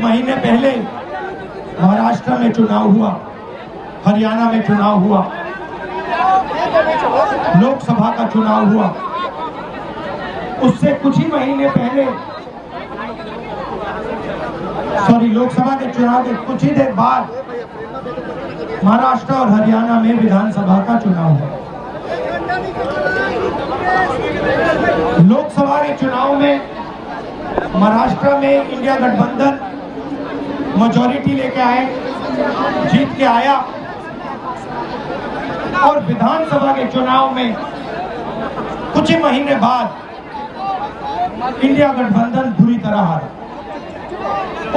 महीने पहले महाराष्ट्र में चुनाव हुआ, हरियाणा में चुनाव हुआ, लोकसभा का चुनाव हुआ। उससे कुछ ही महीने पहले, लोकसभा के चुनाव के कुछ ही देर बाद महाराष्ट्र और हरियाणा में विधानसभा का चुनाव हुआ। लोकसभा के चुनाव में महाराष्ट्र में इंडिया गठबंधन मेजॉरिटी लेके आए, जीत के आया, और विधानसभा के चुनाव में कुछ ही महीने बाद इंडिया गठबंधन बुरी तरह हारा।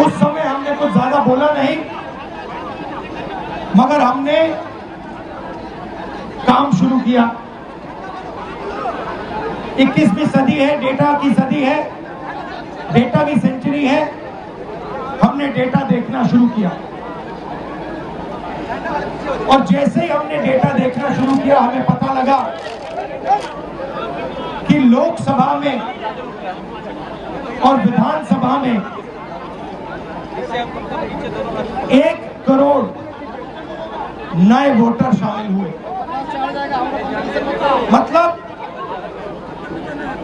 उस समय हमने कुछ ज्यादा बोला नहीं, मगर हमने काम शुरू किया। 21वीं सदी है, डेटा की सदी है, डेटा की सेंचुरी है। हमने डेटा देखना शुरू किया, और जैसे ही हमने डेटा देखना शुरू किया, हमें पता लगा कि लोकसभा में और विधानसभा में 1 करोड़ नए वोटर शामिल हुए। मतलब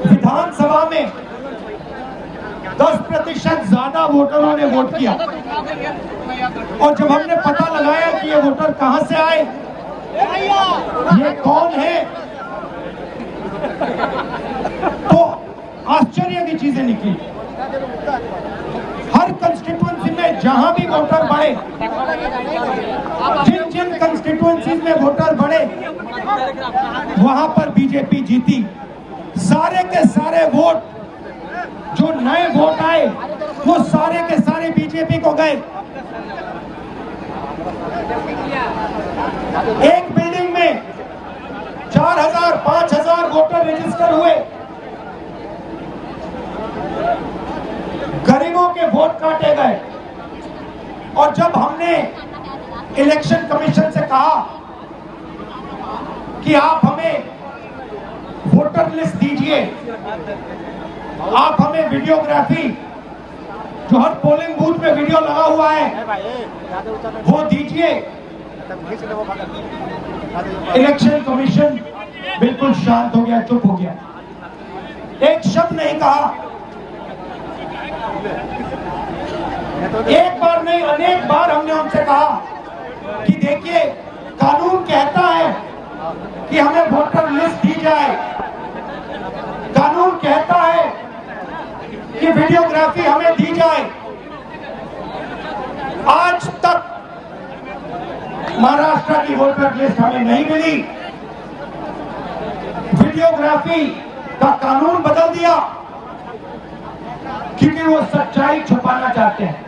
विधानसभा में 10% ज्यादा वोटरों ने वोट किया। और जब हमने पता लगाया कि ये वोटर कहां से आए, ये कौन है, तो आश्चर्य की चीजें निकली। हर कंस्टिट्यूएंसी में जहां भी वोटर बढ़े, जिन जिन कंस्टिट्यूएंसीज में वोटर बढ़े, वहां पर बीजेपी जीती। सारे के सारे वोट, जो नए वोट आए, वो सारे के सारे बीजेपी को गए। एक बिल्डिंग में 4000 5000 वोटर रजिस्टर हुए। गरीबों के वोट काटे गए। और जब हमने इलेक्शन कमीशन से कहा कि आप हमें वोटर लिस्ट दीजिए, आप हमें वीडियोग्राफी, जो हर पोलिंग बूथ में वीडियो लगा हुआ है, वो दीजिए, इलेक्शन कमीशन बिल्कुल शांत हो गया, चुप हो गया, एक शब्द नहीं कहा। एक बार नहीं, अनेक बार हमने उनसे कहा कि देखिए, कानून कहता है कि हमें वोटर लिस्ट दी जाए, कानून कहता है कि वीडियोग्राफी हमें दी जाए। आज तक महाराष्ट्र की वोटर लिस्ट हमें नहीं मिली। वीडियोग्राफी का कानून बदल दिया क्योंकि वो सच्चाई छुपाना चाहते हैं।